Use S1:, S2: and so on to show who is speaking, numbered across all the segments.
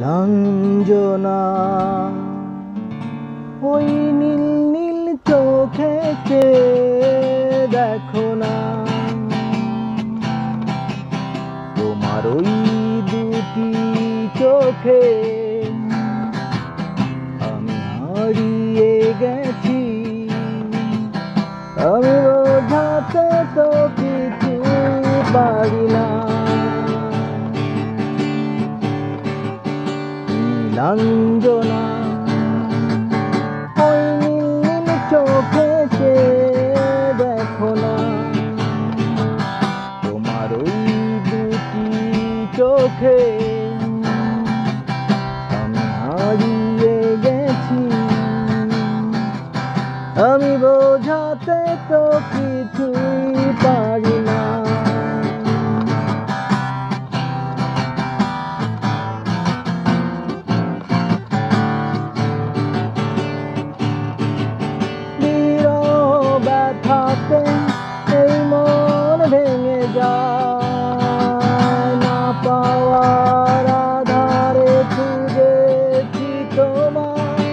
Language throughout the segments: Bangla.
S1: লাঞ্জনা ওই নীল নীল চোখে দেখো না, তোমার ওই দুটি চোখে আমি হারিয়ে গেছি। আমি বোঝাতে তো কিছু পারি না। লাঞ্জনা ওই নীল নীল চোখে দেখো না, তোমার ওই দুটি চোখে আমি হারিয়ে গেছি। আমি বোঝাতে তো কিছুই পারি না। ব্যথাতে এই মন ভেঙে যায়, না পাওয়ার আধারে খুঁজেছি তোমায়।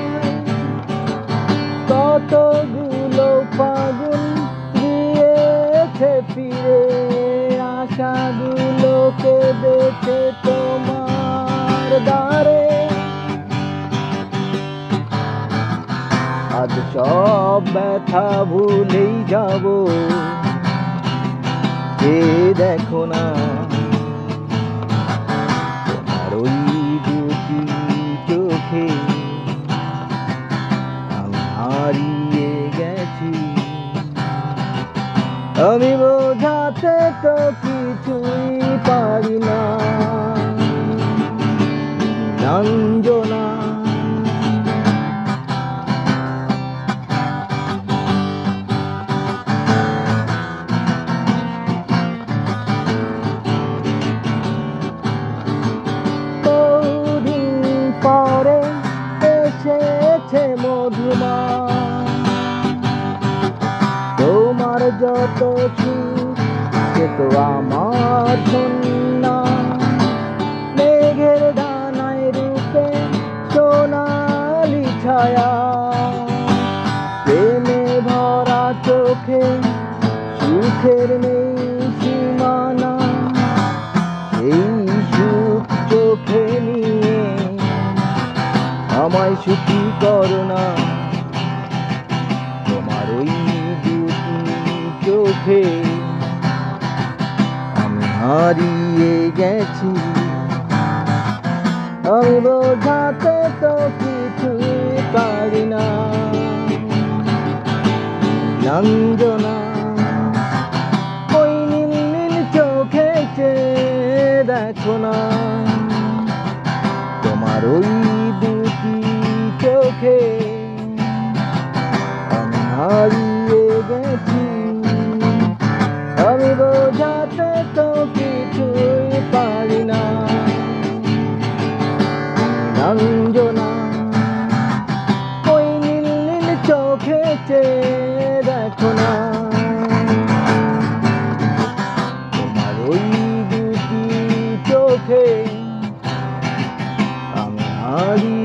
S1: কতগুলো ফাগুন দিয়েছে ফিরে, আশাগুলো কেঁদেছে তোমার দ্বারে। আজ সব ব্যথা ভুলেই যাব, যে দেখো না তোমার ওই দুটি চোখে আমি হারিয়ে গেছি। আমি বোঝাতে তো কিছুই পারি না। লাঞ্জনা পরে এসেছে মধুমা, তোমার যত সুখ সে তো আমার শূন্যা। মেঘের ডানায় রূপে সোনালি ছায়া, প্রেমে ভরা চোখে সুখের নেই সীমানা। এই সুখ চোখে নিয়ে আমায় সুখী করো না। তোমার ওই দুটি চোখে আমি হারিয়ে গেছি। আমি বোঝাতে তো কিছুই পারি না। লাঞ্জনা ওই নীল নীল চোখে দেখো না, তোমার ওই দুটি চোখে আমি হারিয়ে গেছি। আমি বোঝাতে তো কিছুই পারি না। লাঞ্জনা ওই নীল নীল চোখে দেখো না, তোমার ওই দুটি চোখে আমি হারিয়ে